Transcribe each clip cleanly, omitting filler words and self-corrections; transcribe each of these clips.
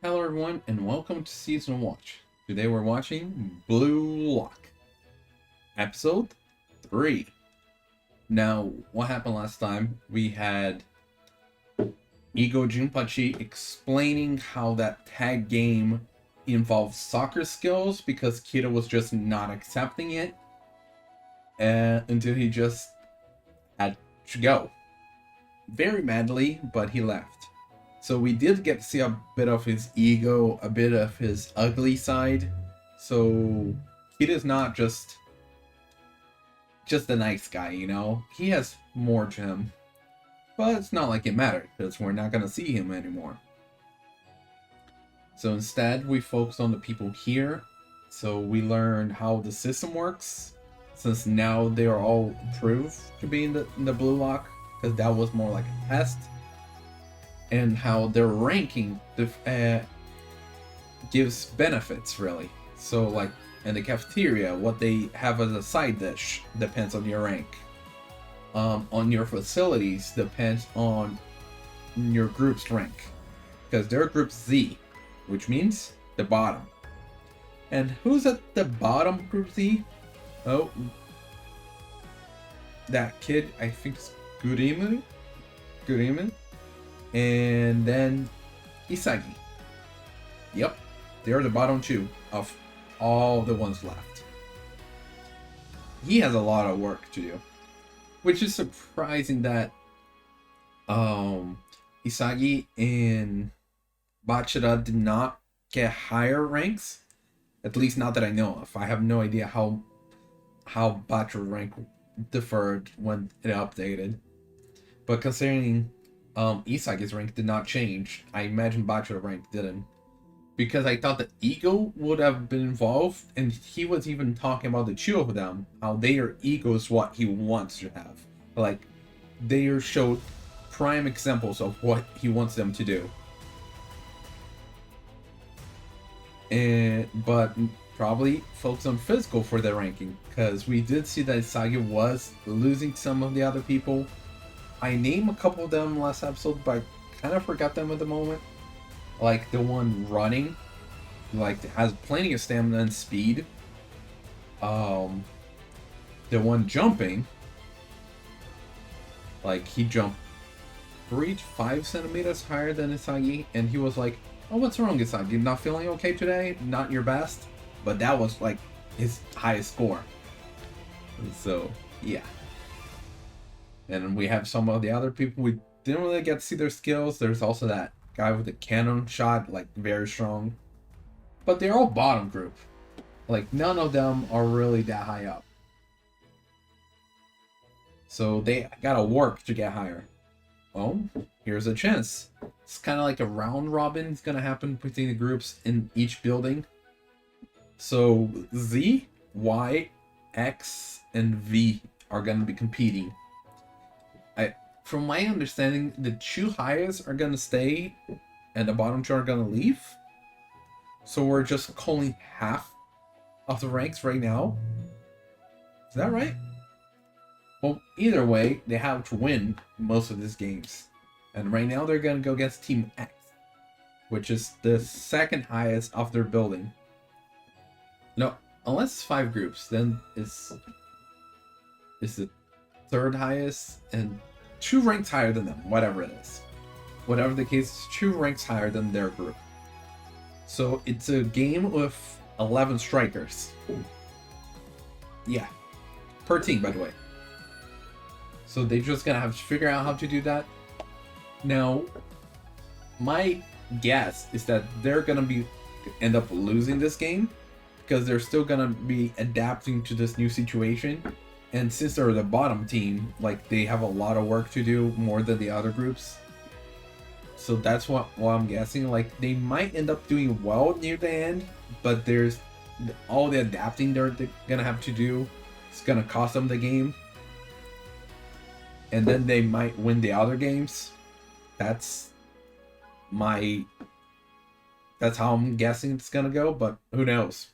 Hello everyone and welcome to Season Watch. Today we're watching Blue Lock, Episode 3. Now, what happened last time? We had Ego Jinpachi explaining how that tag game involves soccer skills because Kira was just not accepting it until he just had to go. Very madly, but he left. So we did get to see a bit of his ego, a bit of his ugly side. So Kira's not just a nice guy, you know? He has more to him. But it's not like it mattered, because we're not going to see him anymore. So instead, we focus on the people here. So we learn how the system works, since now they are all approved to be in the Blue Lock, because that was more like a test. And how their ranking gives benefits, really. So, like, in the cafeteria, what they have as a side dish depends on your rank. On your facilities depends on your group's rank. Because they're group Z, which means the bottom. And who's at the bottom, group Z? Oh, that kid, I think it's Gurimu? And then Isagi. Yep, they're the bottom two of all the ones left. He has a lot of work to do, which is surprising that Isagi and Bachira did not get higher ranks. At least not that I know of. I have no idea how Bachira rank differed when it updated. But considering Isagi's rank did not change, I imagine Bachira's rank didn't. Because I thought that Ego would have been involved, and he was even talking about the two of them, how their ego is what he wants to have. Like, they showed prime examples of what he wants them to do. But probably focus on physical for their ranking, because we did see that Isagi was losing some of the other people. I named a couple of them last episode, but I kind of forgot them at the moment. Like the one running, like has plenty of stamina and speed. The one jumping, like he jumped 3 to 5 centimeters higher than Isagi, and he was like, "Oh, what's wrong, Isagi? Not feeling okay today? Not your best?" But that was like his highest score. So yeah. And we have some of the other people we didn't really get to see their skills. There's also that guy with the cannon shot, like very strong. But they're all bottom group. Like none of them are really that high up. So they gotta work to get higher. Well, here's a chance. It's kind of like a round robin. It's gonna happen between the groups in each building. So Z, Y, X, and V are gonna be competing. From my understanding, the two highest are gonna stay, and the bottom two are gonna leave. So we're just calling half of the ranks right now. Is that right? Well, either way, they have to win most of these games. And right now they're gonna go against Team X, which is the second highest of their building. No, unless it's 5 groups, then it's the third highest and 2 ranks higher than them, whatever it is. Whatever the case, it's 2 ranks higher than their group. So it's a game with 11 strikers. Yeah. Per team, by the way. So they're just gonna have to figure out how to do that. Now, my guess is that they're gonna end up losing this game, because they're still gonna be adapting to this new situation. And since they're the bottom team, like they have a lot of work to do more than the other groups. So that's what I'm guessing. Like they might end up doing well near the end, but there's all the adapting they're gonna have to do. It's gonna cost them the game. And then they might win the other games. That's how I'm guessing it's gonna go, but who knows?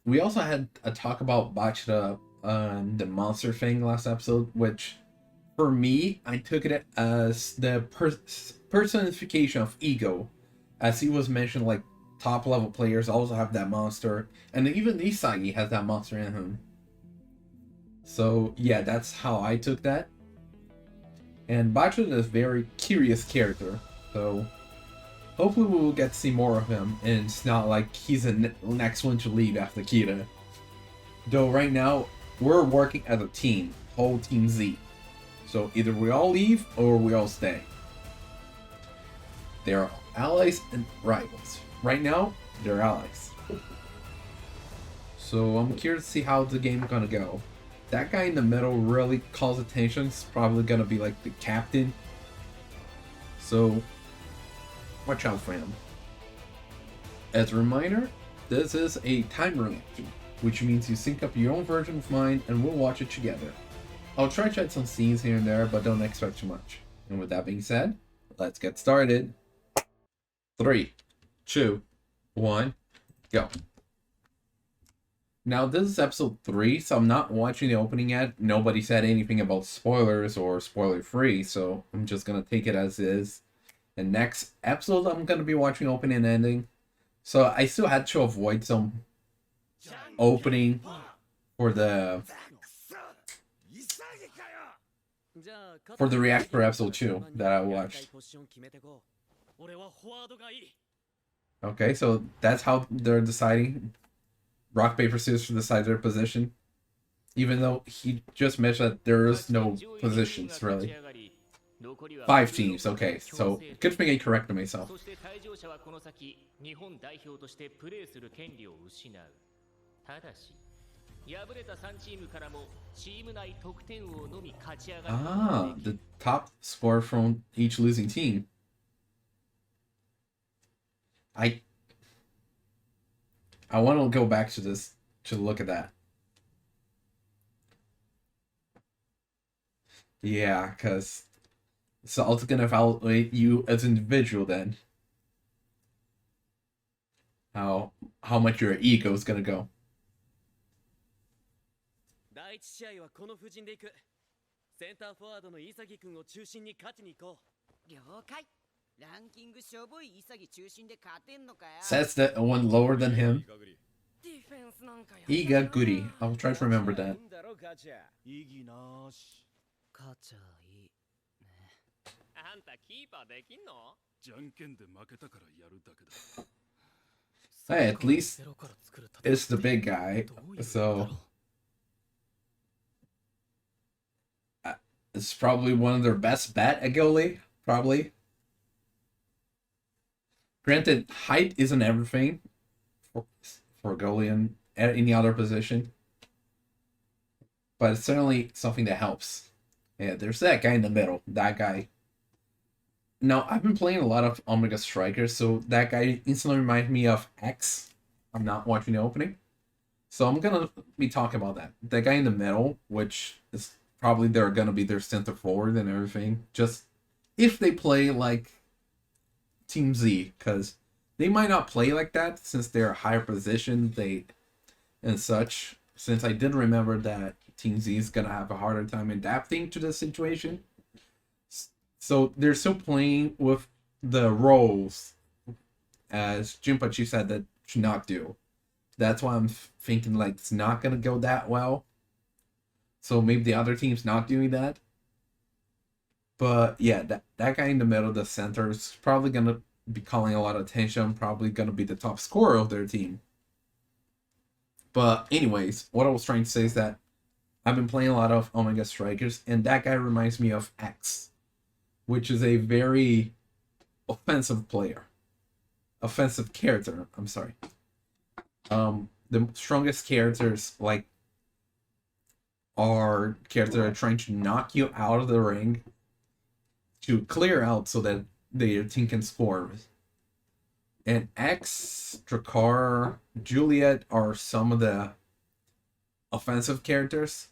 We also had a talk about Bachira and the monster thing last episode, which For me, I took it as the personification of ego, as he was mentioned. Like top level players also have that monster, and even Isagi has that monster in him. So yeah, that's how I took that. And Bachun is a very curious character, so hopefully we will get to see more of him, and it's not like he's the next one to leave after Kira. Though right now, we're working as a team, whole Team Z. So either we all leave or we all stay. They're allies and rivals. Right now, they're allies. So I'm curious to see how the game's gonna go. That guy in the middle really calls attention. It's probably gonna be like the captain. So watch out for him. As a reminder, this is a time reaction, which means you sync up your own version of mine and we'll watch it together. I'll try to add some scenes here and there, but don't expect too much. And with that being said, let's get started. 3, 2, 1, go. Now this is episode 3, so I'm not watching the opening yet. Nobody said anything about spoilers or spoiler free, so I'm just gonna take it as is. The next episode I'm gonna be watching opening and ending. So I still had to avoid some opening for the react for episode 2 that I watched. Okay, so that's how they're deciding. Rock, paper, scissors to decide their position. Even though he just mentioned that there is no positions, really. 5 teams, okay, so good thing I corrected myself. Ah, the top score from each losing team. I want to go back to this to look at that. Yeah, because it's also gonna evaluate you as an individual then. How much your ego is gonna go. 第1試合はこの布陣でいく。センターフォワードの潔くんを中心に勝ちに行こう。了解。ランキングしょぼい潔中心で勝てんのかよ。Says that one lower than him. Igaguri. I'll try to remember that. 意義なし。勝ちゃいいね。あんたキーパーできんの？じゃんけんで負けたからやるだけだ。Hey, at least it's the big guy, so it's probably one of their best bet at goalie, probably. Granted, height isn't everything for a goalie in any other position, but it's certainly something that helps. Yeah, there's that guy in the middle, that guy. Now, I've been playing a lot of Omega Strikers, so that guy instantly reminds me of X. I'm not watching the opening. So I'm going to be talking about that. That guy in the middle, which is probably they're going to be their center forward and everything. Just if they play like Team Z, because they might not play like that since they're higher position and such. Since I did remember that Team Z is going to have a harder time adapting to the situation. So they're still playing with the roles, as Jinpachi said, that should not do. That's why I'm thinking like it's not gonna go that well. So maybe the other team's not doing that. But yeah, that guy in the middle, the center, is probably gonna be calling a lot of attention. Probably gonna be the top scorer of their team. But anyways, what I was trying to say is that I've been playing a lot of Omega Strikers, and that guy reminds me of X, which is a very offensive character. I'm sorry. The strongest characters are characters that are trying to knock you out of the ring to clear out so that their team can score. And X, Drakkar, Juliet are some of the offensive characters.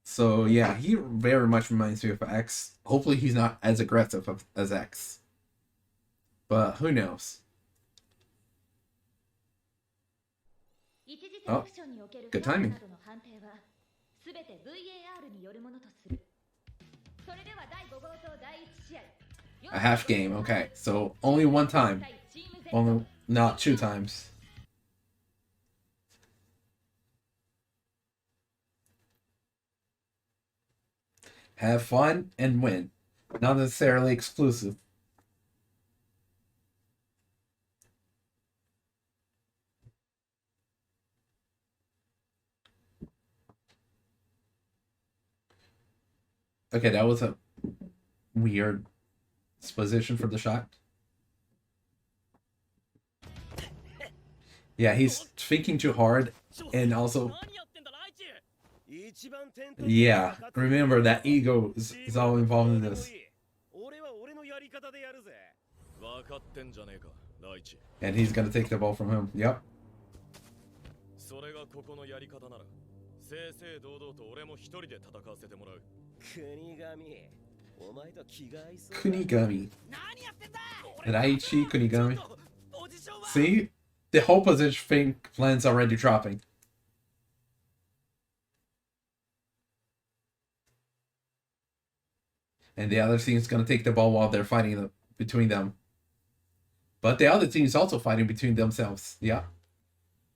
So yeah, he very much reminds me of X. Hopefully he's not as aggressive as X. But who knows? Oh, good timing. て VAR によるものとする。それでは第5号と第1試合。A half game, okay. So only one time. Only not 2 times. Have fun and win. Not necessarily exclusive. Okay, that was a weird position for the shot. Yeah, he's thinking too hard, and also, yeah, remember that ego is all involved in this. And he's gonna take the ball from him. Yep. Kunigami. Raichi Kunigami. See? The whole position thing plan's already dropping. And the other team's gonna take the ball while they're fighting between them. But the other team's also fighting between themselves. Yeah.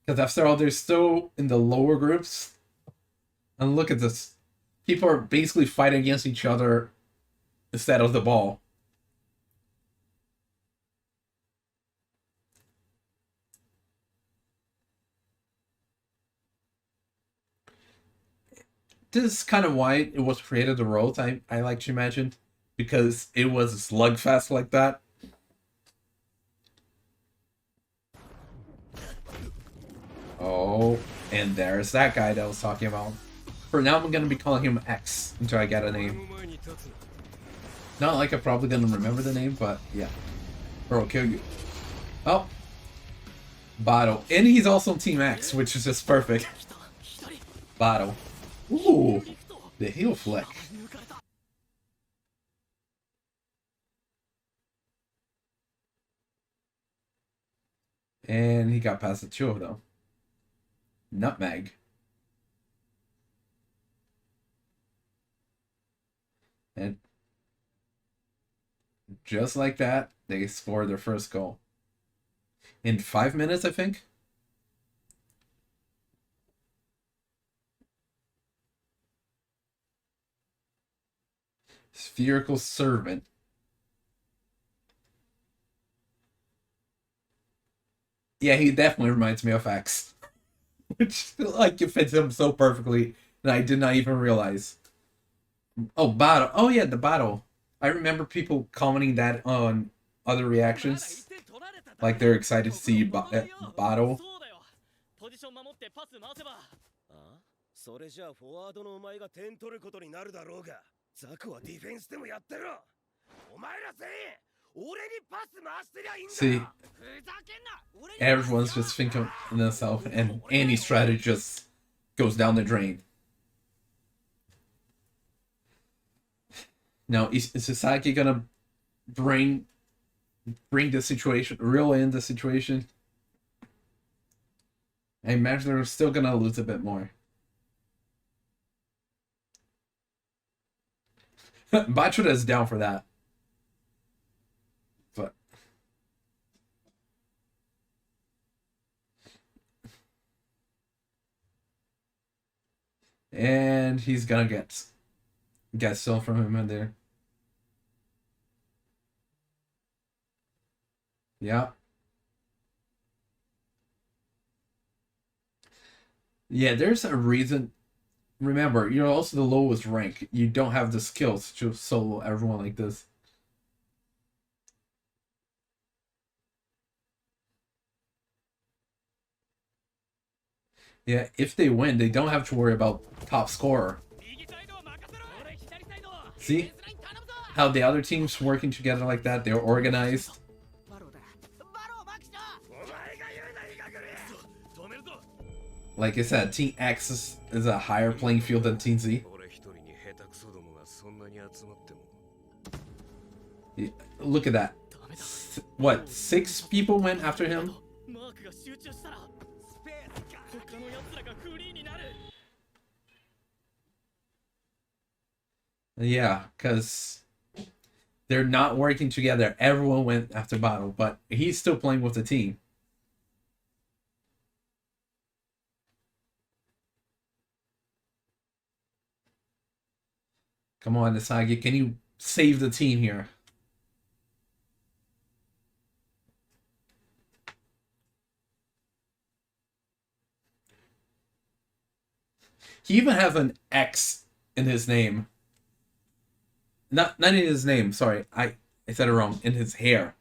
Because after all, they're still in the lower groups. And look at this. People are basically fighting against each other instead of the ball. This is kind of why it was created the roles, I like to imagine. Because it was a slugfest like that. Oh, and there's that guy that I was talking about. For now, I'm gonna be calling him X until I get a name. Not like I'm probably gonna remember the name, but yeah. Or I'll kill you. Oh. Bato. And he's also Team X, which is just perfect. Bato. Ooh. The heel flick. And he got past the Chuo though. Nutmeg. And just like that, they scored their first goal. In 5 minutes, I think. Spherical Servant. Yeah, he definitely reminds me of X. Which, like, it fits him so perfectly that I did not even realize. Oh, Bato. Oh, yeah, the Bato. I remember people commenting that on other reactions. Like, they're excited to see Bato. それじゃあフォワードのお前が点取ることになるだろうが、ザクはディフェンスでもやってろ。お前ら全員俺にパス回してりゃいいんだ。 See, everyone's just thinking of themselves, and any strategy just goes down the drain. Now, is Sasaki gonna bring the situation, reel in the situation? I imagine they're still gonna lose a bit more. Bachura is down for that. But and he's gonna get still from him in there. Yeah. Yeah, there's a reason. Remember, you're also the lowest rank. You don't have the skills to solo everyone like this. Yeah, if they win, they don't have to worry about top scorer. See how the other teams working together like that? They're organized. Like I said, Team X is a higher playing field than Team Z. Yeah, look at that. What, 6 people went after him? Yeah, because they're not working together. Everyone went after Bottle, but he's still playing with the team. Come on, Isagi, can you save the team here? He even has an X in his name. Not in his name, sorry. I said it wrong. In his hair.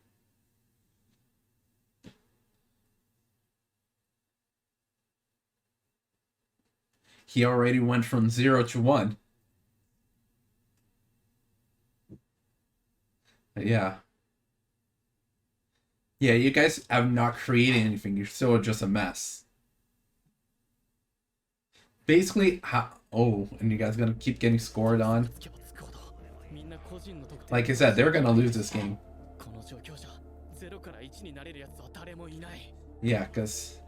He already went from 0 to 1. Yeah. Yeah, you guys have not created anything. You're still just a mess. Basically, oh, and you guys gonna keep getting scored on. Like I said, they're gonna lose this game. Yeah, because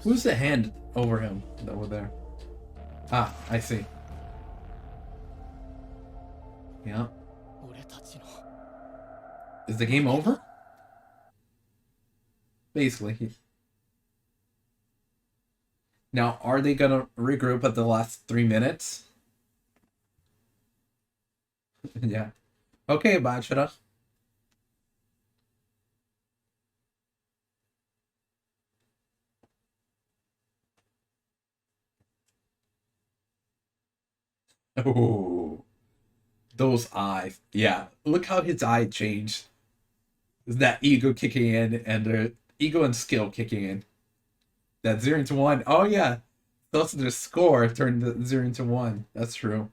who's the hand over him over there? Ah, I see. Yeah. Is the game over? Basically. Now, are they gonna regroup at the last 3 minutes? Yeah. Okay, Bachara. Oh, those eyes. Yeah, look how his eye changed. Is that ego kicking in and the ego and skill kicking in? That 0 to 1. Oh yeah, thus the score turned the 0 to 1. That's true.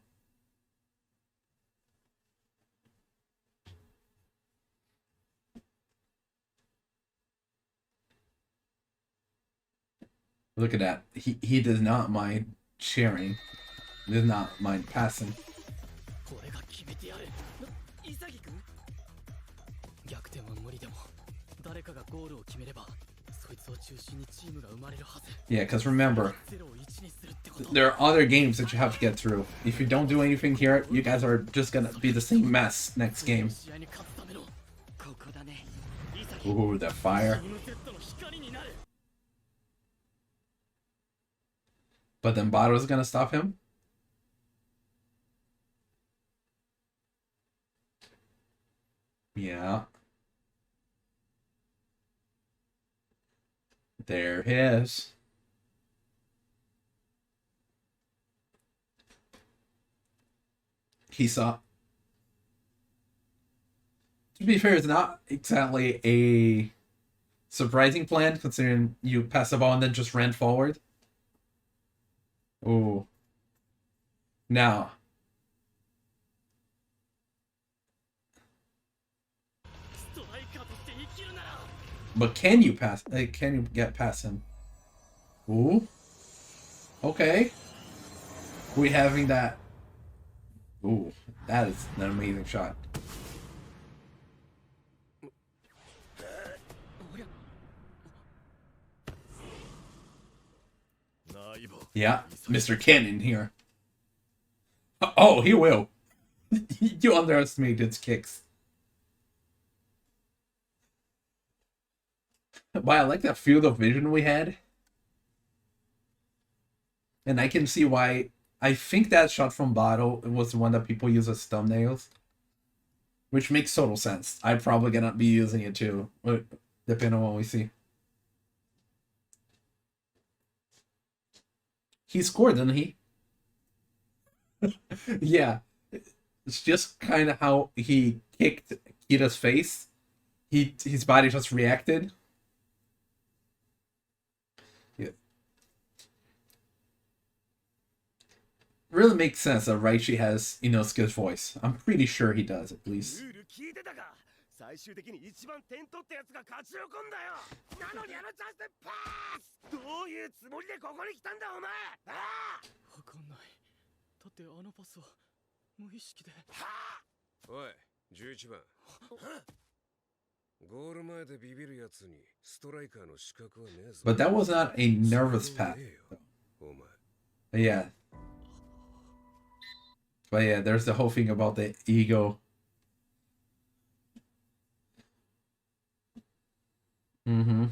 Look at that. He does not mind sharing. He does not mind passing. Yeah, because remember, there are other games that you have to get through. If you don't do anything here, you guys are just gonna be the same mess next game. Ooh, that fire. But then Bado's gonna stop him? Yeah. There he is. He saw. To be fair, it's not exactly a surprising plan, considering you pass the ball and then just ran forward. Oh. Now. But can you pass? Can you get past him? Ooh. Okay. We having that. Ooh, that is an amazing shot. Yeah, Mr. Cannon here. Oh, he will. You underestimate its kicks. But I like that field of vision we had. And I can see why. I think that shot from Bottle was the one that people use as thumbnails. Which makes total sense. I'm probably gonna be using it too. Depending on what we see. He scored, didn't he? Yeah. It's just kind of how he kicked Kira's face. His body just reacted. Really makes sense that Raichi has Inosuke's voice. I'm pretty sure he does, at least. 最終的に一番点取ったやつが勝ち残んだよ。なのにあのチャンスでパース。どういうつもりでここに来たんだお前。ああ。わかんない。だってあのパスは無意識で。はあ。おい、11番。ゴール前でビビるやつにストライカーの資格はねえぞ。 But that was not a nervous path. お前 Yeah. But yeah, there's the whole thing about the ego. Mm-hmm.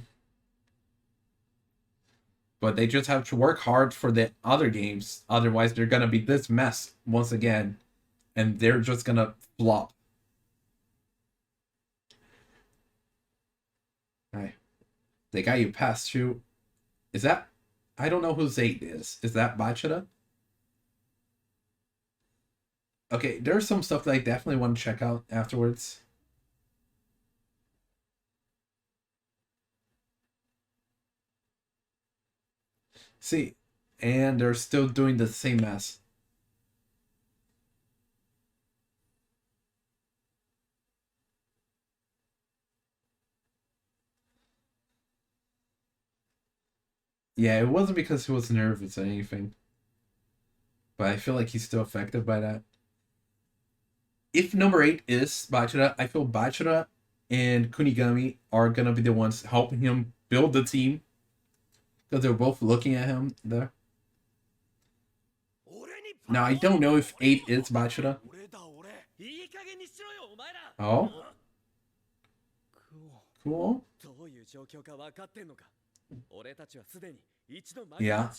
But they just have to work hard for the other games. Otherwise, they're gonna be this mess once again. And they're just gonna flop. Alright. They got you past through. Is that... I don't know who Zate is. Is that Bachata? Okay, there's some stuff that I definitely want to check out afterwards. See, and they're still doing the same mess. Yeah, it wasn't because he was nervous or anything. But I feel like he's still affected by that. If number 8 is Bachira, I feel Bachira and Kunigami are gonna be the ones helping him build the team. Because they're both looking at him there. Now, I don't know if 8 is Bachira. Oh? Cool. Yeah.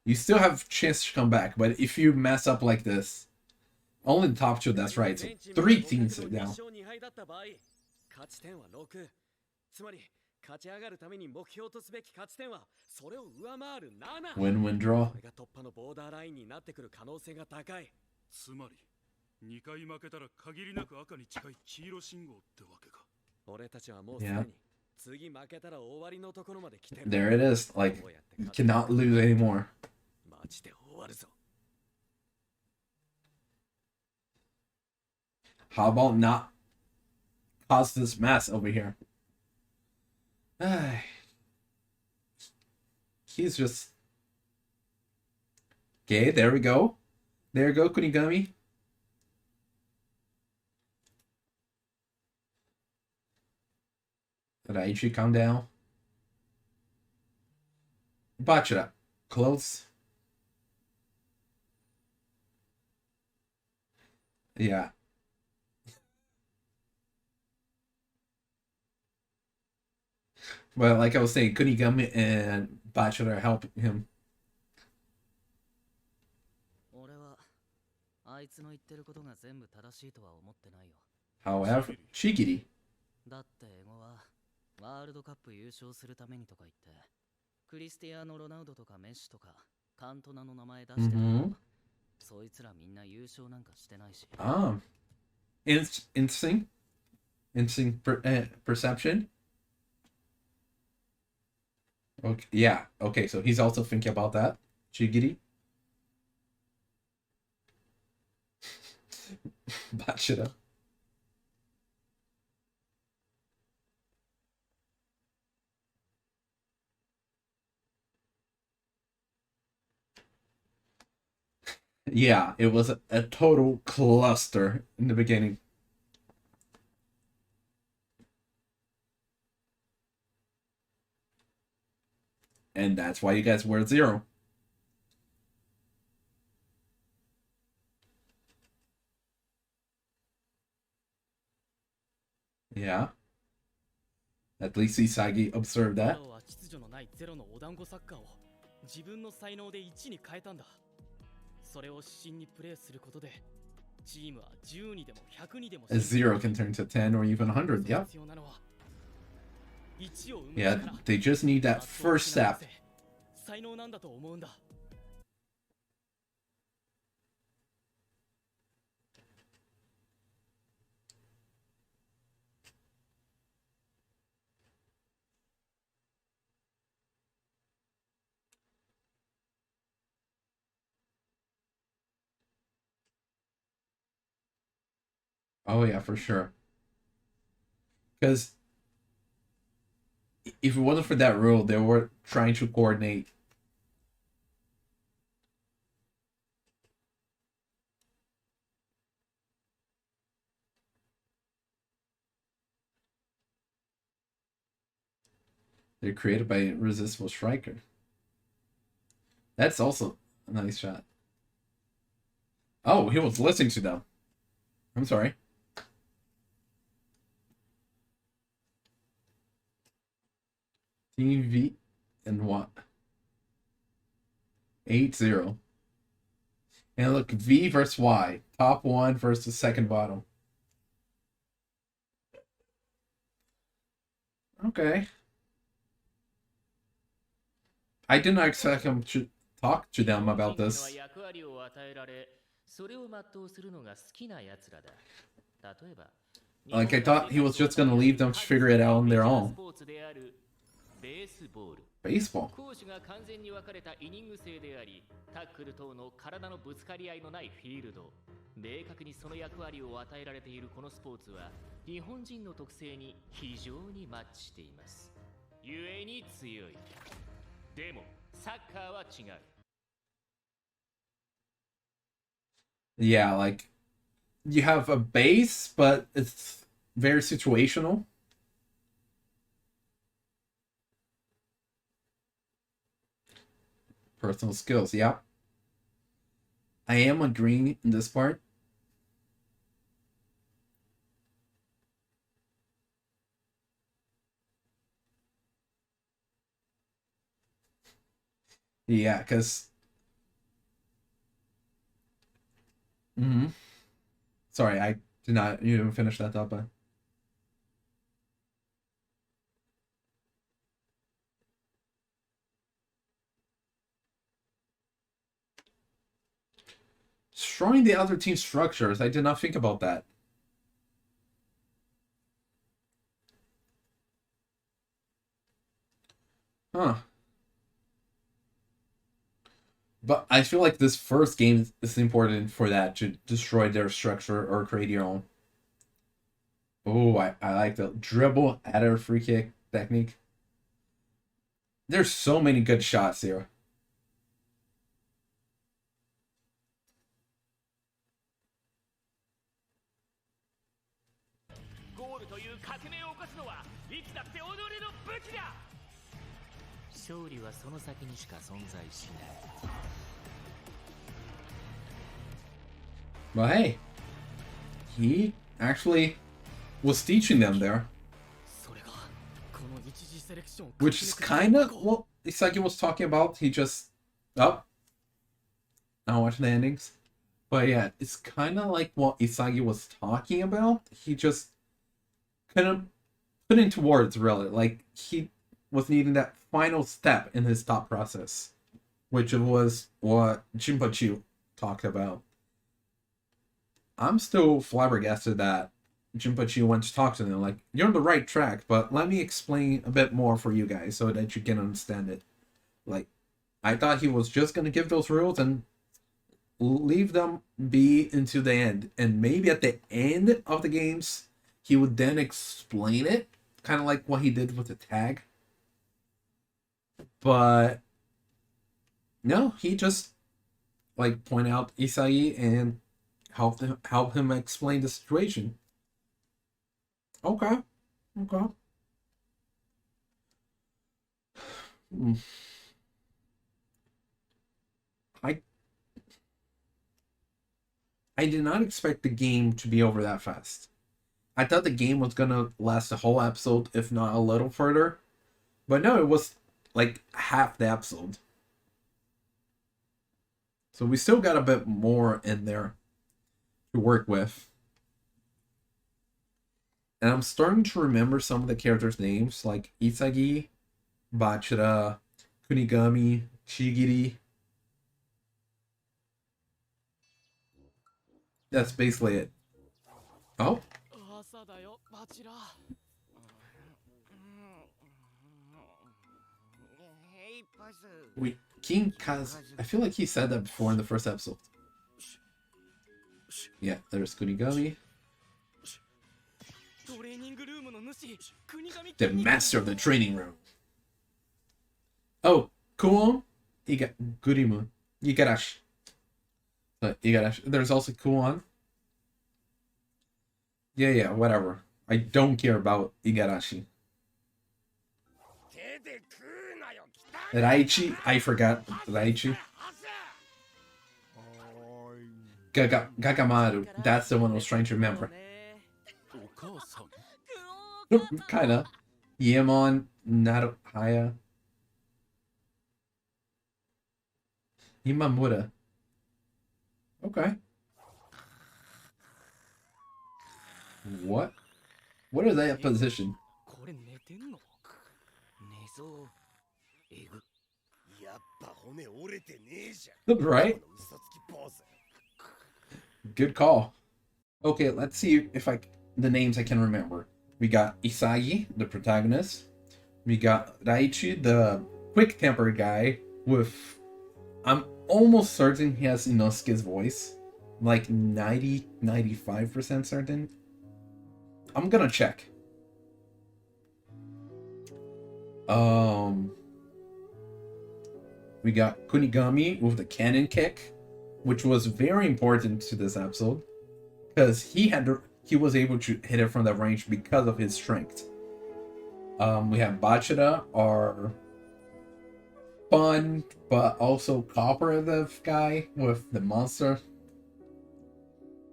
You still have a chance to come back, but if you mess up like this, only the top 2, that's right. So 3 teams are down. Win-win draw. つまり2回負けたら限りなく赤に近い黄色信号ってわけか。俺たちはもうすでに次負けたら終わりのところまで来てる。 There it is. Like, you cannot lose anymore. マジで終わるぞ。 How about not cause this mess over here? He's just... Okay, there we go. There we go, Kunigami. Raichi, calm down. Bachira, close. Yeah. But like I was saying, Kunigami and Bachira help him. 俺はあいつの言ってることが全部正しいとは思ってないよ。 However, Shigiri. だってエゴはワールドカップ優勝するためにとか言ってクリスティアーノ・ロナウドとかメッシとかカントナの名前出してたけど、そいつらみんな優勝なんかしてないし。Interesting perception. Okay, yeah. Okay, so he's also thinking about that. Shigiri. Bachira. Yeah, it was a total cluster in the beginning. And that's why you guys were at 0. Yeah. At least Isagi observed that. 秩序のないゼロのお団子サッカーを自分の才能で1に変えたんだ。それを指針にプレーすることでチームは10にでも100にでも A 0 can turn to 10 or even 100. Yeah. Yeah, they just need that first step. 才能なんだと思うんだ。 Oh yeah, for sure. Because if it wasn't for that rule, they were trying to coordinate. They're created by Irresistible Striker. That's also a nice shot. Oh, he was listening to them. I'm sorry. Team V and what? 8-0. And look, V versus Y. Top one versus second bottom. Okay. I did not expect him to talk to them about this. 役割を与えられ、それを全うするのが好きな奴らだ。例えば、 Like, I thought he was just gonna leave them to figure it out on their own. スポーツであるベースボール。 Baseball. 攻守が完全に分かれたイニング制であり、タックル等の体のぶつかり合いのないフィールド。明確にその役割を与えられているこのスポーツは、日本人の特性に非常にマッチしています。故に強い。でも、サッカーは違う。 Yeah, like, you have a base, but it's very situational. Personal skills, yeah. I am agreeing in this part. Yeah, because... Sorry, I did not... You didn't finish that thought, but... Destroying the other team's structures. I did not think about that. Huh. But I feel like this first game is important for that, to destroy their structure or create your own. Oh, I like the dribble at a free kick technique. There's so many good shots here. But hey, he actually was teaching them there. Which is kind of what Isagi was talking about. He just... Oh. I watched the endings. But yeah, it's kind of like what Isagi was talking about. He just couldn't put into words, really. Like, he was needing that final step in his thought process. Which was what Jinpachi talked about. I'm still flabbergasted that Jinpachi went to talk to them. Like, you're on the right track, but let me explain a bit more for you guys so that you can understand it. Like, I thought he was just going to give those rules and leave them be into the end. And maybe at the end of the games, he would then explain it. Kind of like what he did with the tag. But no, he just like point out Isai and help him explain the situation. Okay. I did not expect the game to be over that fast. I thought the game was gonna last the whole episode, if not a little further. But no, it was like half the episode. So we still got a bit more in there to work with. And I'm starting to remember some of the characters' names, like Isagi, Bachira, Kunigami, Chigiri. That's basically it. Oh? Wait, King Kaz... I feel like he said that before in the first episode. Yeah, there's Kunigami. The master of the training room. Oh, Kuon? Gurimu. Igarashi. Igarashi. There's also Kuon. Yeah, whatever. I don't care about Igarashi. Raichi, I forgot Raichi. Gagamaru, that's the one I was trying to remember. お母さん Kinda. Yemon, Naruhaya. Imamura. Okay. What? What is that position? これ寝てんの？寝そうえぐやっぱ骨折れてねえじゃん Right? この嘘つき坊主 Good call. Okay, let's see if the names I can remember. We got Isagi, the protagonist. We got Raichi, the quick-tempered guy with... I'm almost certain he has Inosuke's voice. Like 95% certain. I'm gonna check. We got Kunigami with the cannon kick, which was very important to this episode because he was able to hit it from that range because of his strength. We have Bachira, our fun but also cooperative guy with the monster.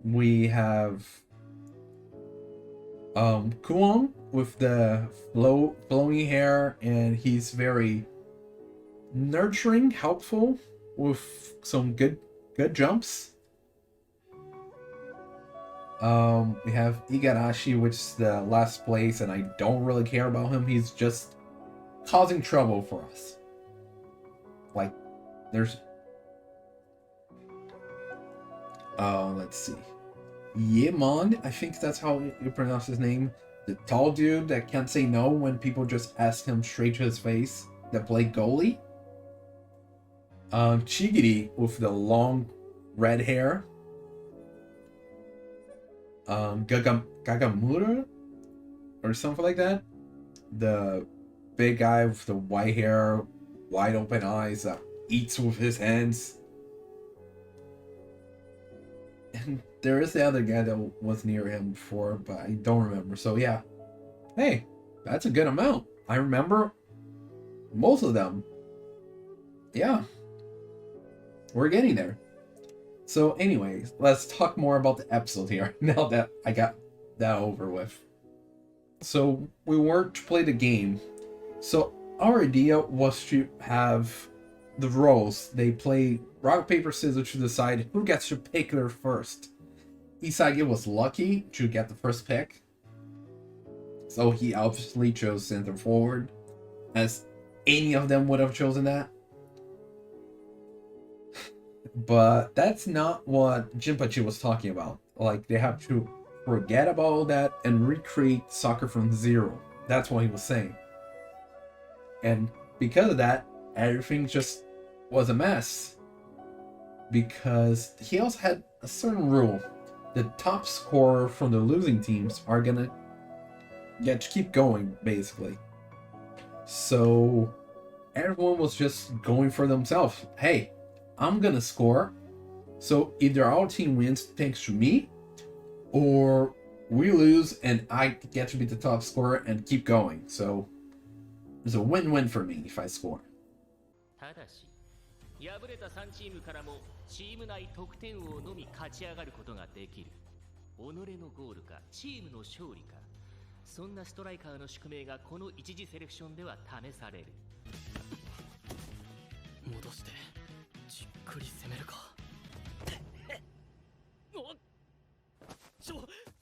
We have Kuon with the flowing hair, and he's very nurturing, helpful with some good jumps. We have Igarashi, which is the last place, and I don't really care about him. He's just causing trouble for us. Like, there's... let's see. Yemon, I think that's how you pronounce his name. The tall dude that can't say no when people just ask him straight to his face, that played goalie. Chigiri with the long red hair. Gagamura or something like that. The big guy with the white hair, wide open eyes that eats with his hands. And there is the other guy that was near him before, but I don't remember. So yeah. Hey, that's a good amount. I remember most of them. Yeah. We're getting there. So anyways, let's talk more about the episode here, now that I got that over with. So we were to play the game. So our idea was to have the roles. They play rock, paper, scissors to decide who gets to pick their first. Isagi was lucky to get the first pick. So he obviously chose center forward, as any of them would have chosen that. But that's not what Jinpachi was talking about. Like, they have to forget about all that and recreate soccer from zero. That's what he was saying. And because of that, everything just was a mess. Because he also had a certain rule. The top scorer from the losing teams are gonna get to keep going, basically. So everyone was just going for themselves. Hey, I'm gonna score, so either our team wins thanks to me, or we lose and I get to be the top scorer and keep going. So it's a win-win for me if I score. ただし敗れた3チームからもチーム内得点王のみ勝ち上がることができる。己のゴールかチームの勝利か、そんなストライカーの宿命がこの一次セレクションでは試される。戻してじっくり攻めるか。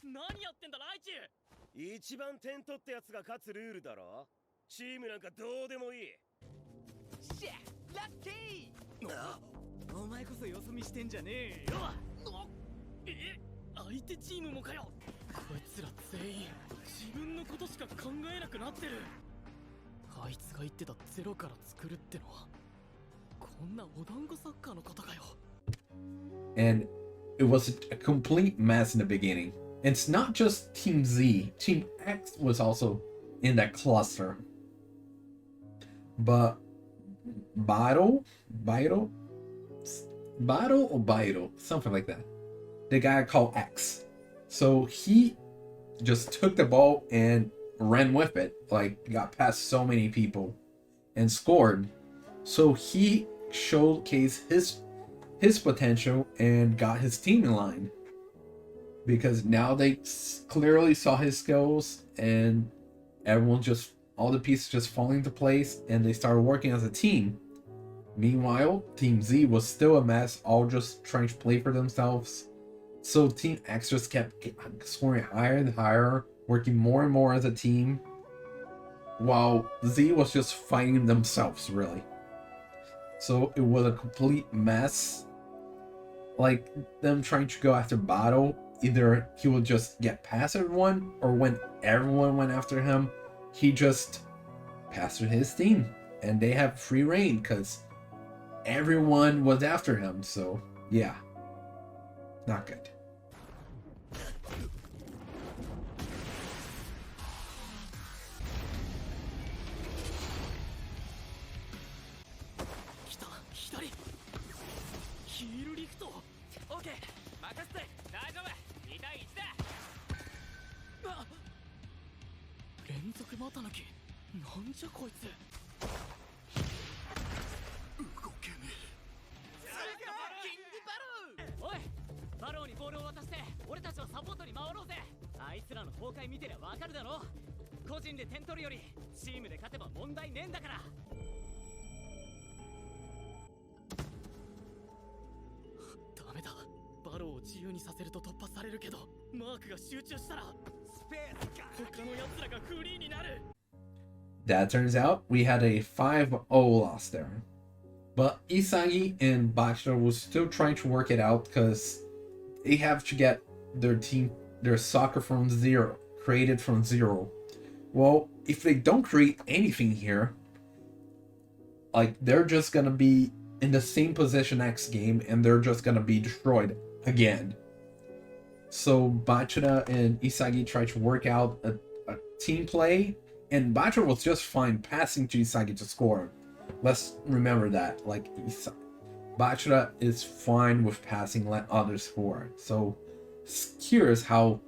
何やってんだライチ。一番点取ったやつが勝つルールだろ。チームなんかどうでもいい。シェラッキー。お前こそよそ見してんじゃねえよ。相手チームもかよ。こいつら全員自分のことしか考えなくなってる。あいつが言ってたゼロから作るってのはこんなお団子サッカーのことかよ。 And it was a complete mess in the beginning. It's not just Team Z. Team X was also in that cluster. But Baito, something like that. The guy called X. So he just took the ball and ran with it. Like, got past so many people and scored. So he showcased his potential and got his team in line. Because now they clearly saw his skills, and all the pieces just falling into place, and they started working as a team. Meanwhile, Team Z was still a mess, all just trying to play for themselves. So Team X just kept scoring higher and higher, working more and more as a team, while Z was just fighting themselves, really. So it was a complete mess. Like, them trying to go after Bato, either he would just get past everyone, or when everyone went after him, he just passed through his team. And they have free reign, because everyone was after him, so yeah. Not good. That turns out we had a 5-0 loss there. But Isagi and Bachira was still trying to work it out, because they have to get their soccer from zero, created from zero. Well, if they don't create anything here, like, they're just gonna be in the same position next game, and they're just gonna be destroyed again. So Bachira and Isagi tried to work out a team play, and Bachira was just fine passing to Isagi to score. Let's remember that. Like, Bachira is fine with passing, let others score. So it's curious how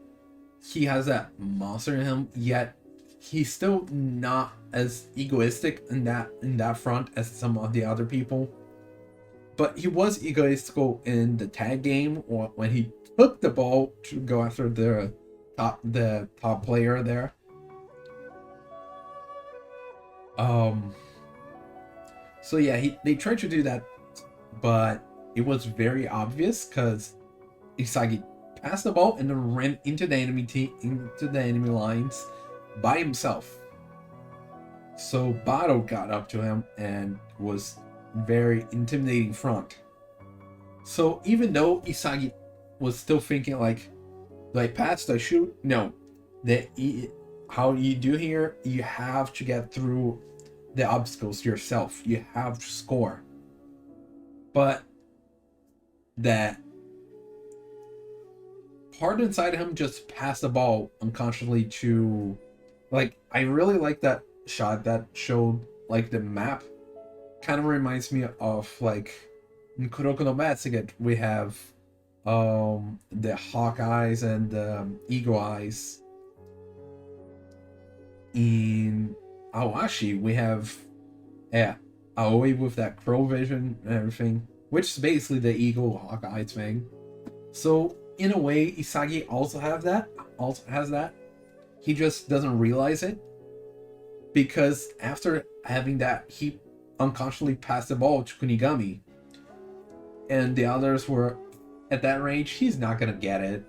he has that monster in him, yet he's still not as egoistic in that front as some of the other people. But he was egoistical in the tag game, or when he took the ball to go after the top player there. So yeah, they tried to do that, but it was very obvious, because Isagi passed the ball and then ran into the enemy lines by himself. So Bato got up to him and was very intimidating front. So even though Isagi was still thinking like, do I pass, do I shoot? No. How you do here, you have to get through the obstacles yourself. You have to score. But that part inside him just passed the ball unconsciously to, like, I really like that shot that showed, like, the map. Kind of reminds me of, like, in Kuroko no Matsuget, we have the hawk eyes and the eagle eyes. In Awashi, we have Aoi with that crow vision and everything, which is basically the eagle hawk eyes thing. So in a way, Isagi also has that. He just doesn't realize it, because after having that, he unconsciously passed the ball to Kunigami, and the others were at that range. He's not gonna get it,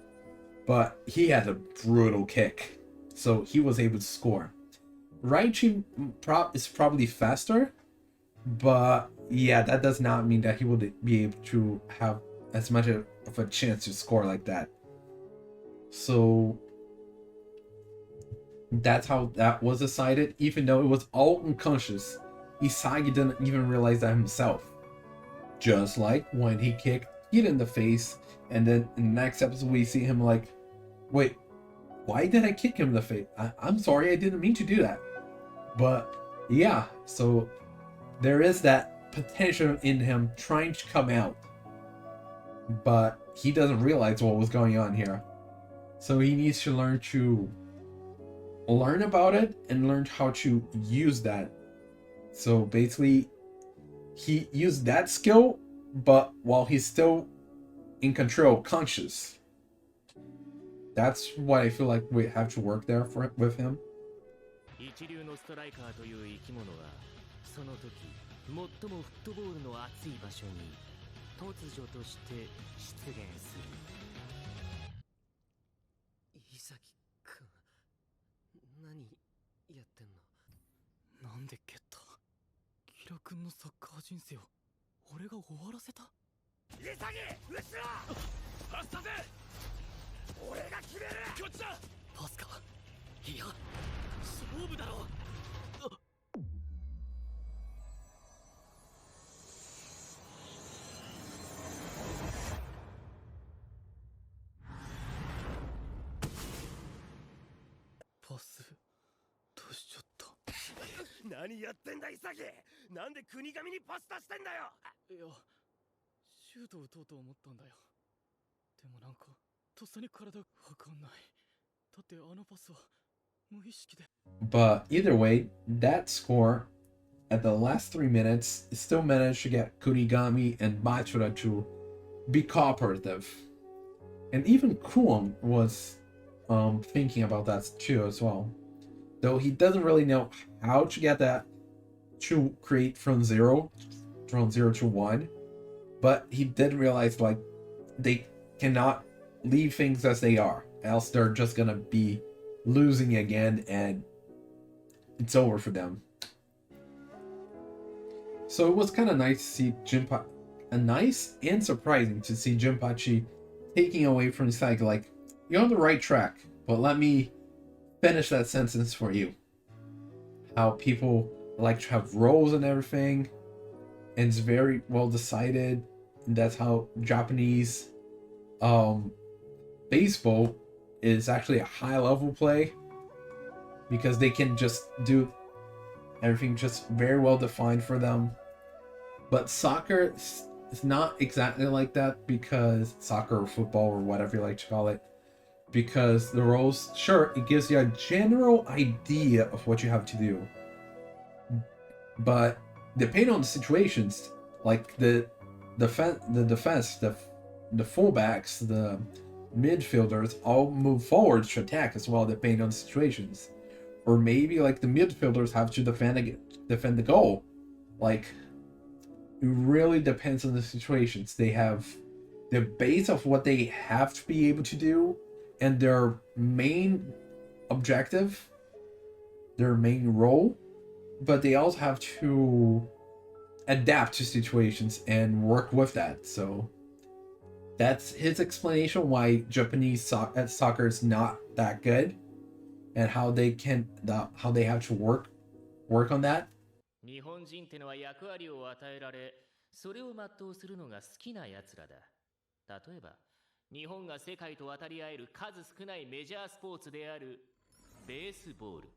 but he had a brutal kick, so he was able to score. Raichi is probably faster, but yeah, that does not mean that he would be able to have as much of a chance to score like that. So that's how that was decided, even though it was all unconscious. Isagi didn't even realize that himself. Just like when he kicked Kid in the face, and then in the next episode we see him like, wait, why did I kick him in the face? I'm sorry, I didn't mean to do that. But yeah, so there is that potential in him trying to come out, but he doesn't realize what was going on here. So he needs to learn about it and learn how to use that. So basically, he used that skill, but while he's still in control, conscious. That's what I feel like we have to work there with him. 一流のストライカーという生き物はその時最もフットボールの熱い場所に突如として出現する。伊崎くん、何やってんの？なんで蹴った？キラ君のサッカー人生を俺が終わらせた？潔、後ろパスさせ、俺が決める。こっちだ。パスか？いや勝負だろ。パス出しちゃった。何やってんだ潔、なんで国神にパス出してんだよ。いやシュート打とうと思ったんだよ。でもなんかとっさに体わかんない。だってあのパスは無意識で。 But either way, that score at the last 3 minutes still managed to get Kunigami and Bachura to be cooperative. And even Kuon was thinking about that too as well. Though he doesn't really know how to get that to create from zero to one. But he did realize like they cannot leave things as they are, else they're just gonna be losing again and it's over for them. So it was kind of nice to see nice and surprising to see Jinpachi taking away from Saiki, like, you're on the right track, but let me finish that sentence for you. How people like to have roles and everything, and it's very well decided. And that's how Japanese baseball is actually a high level play, because they can just do everything just very well defined for them. But soccer is not exactly like that, because soccer or football or whatever you like to call it, because the roles, sure, it gives you a general idea of what you have to do, but depending on the situations, like the defense, the fullbacks, the midfielders all move forward to attack as well, depending on the situations. Or maybe like the midfielders have to defend the goal. Like, it really depends on the situations. They have the base of what they have to be able to do, and their main objective, their main role, but they also have to adapt to situations and work with that. So that's his explanation why Japanese soccer is not that good, and how they have to work on that. 日本人ってのは役割を与えられ、それを全うするのが好きな奴らだ。例えば、日本が世界と渡り合える数少ないメジャースポーツであるベースボール。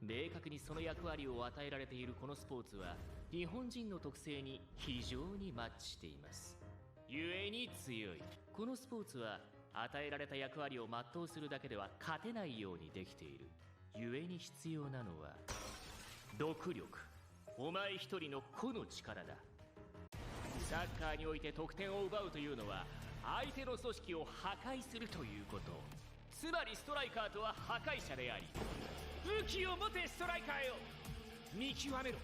明確にその役割を与えられているこのスポーツは、日本人の特性に非常にマッチしています。故に強い。このスポーツは、与えられた役割を全うするだけでは勝てないようにできている。故に必要なのは、独力。お前一人の個の力だ。サッカーにおいて得点を奪うというのは、相手の組織を破壊するということ。つまりストライカーとは破壊者であり、武器を持てストライカーよ。見極めろ。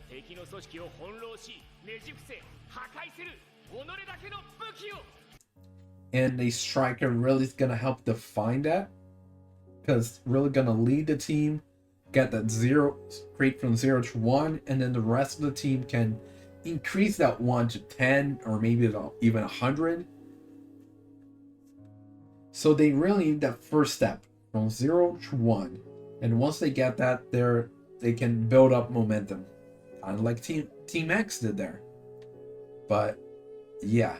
敵の組織を翻弄し、ねじ伏せ、破壊する。己だけの武器を。And a striker really is gonna help define that, because really gonna lead the team, get that create from 0 to 1, and then the rest of the team can increase that 1 to 10 or maybe even 100. So they really need that first step from 0 to 1, and once they get that, they can build up momentum, kind of like Team X did there. But yeah.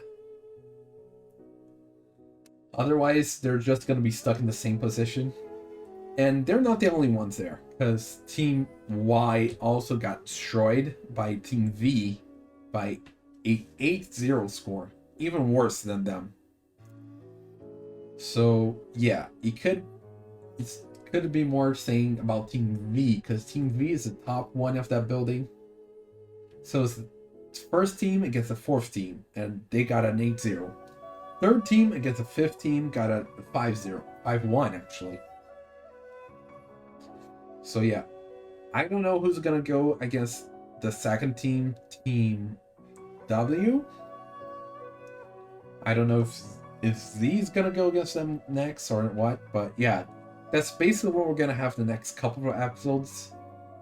Otherwise, they're just going to be stuck in the same position. And they're not the only ones there, because Team Y also got destroyed by Team V by a 8-0 score. Even worse than them. So, yeah, it could be more saying about Team V, because Team V is the top one of that building. So first team against the fourth team, and they got an 8-0. Third team against the fifth team got a 5-0. 5-1 actually. So yeah, I don't know who's gonna go against the second team, Team W. I don't know if Z's gonna go against them next or what, but yeah, that's basically what we're gonna have the next couple of episodes.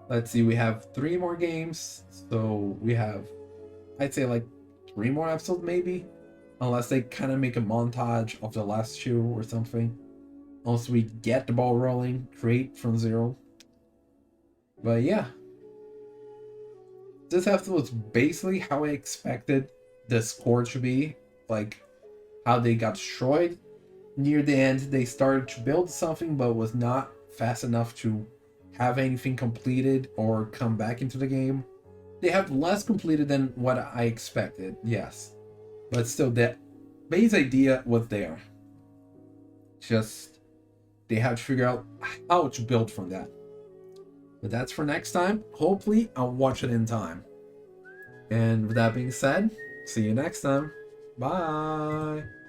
Let's see, we have 3 more games, so we have, I'd say like 3 more episodes maybe, unless they kind of make a montage of the last 2 or something. Once we get the ball rolling, create from 0. But yeah, this episode was basically how I expected the score to be, like how they got destroyed. Near the end, they started to build something, but was not fast enough to have anything completed or come back into the game. They have less completed than what I expected, yes. But still, the base idea was there. Just, they have to figure out how to build from that. But that's for next time. Hopefully, I'll watch it in time. And with that being said, see you next time. Bye!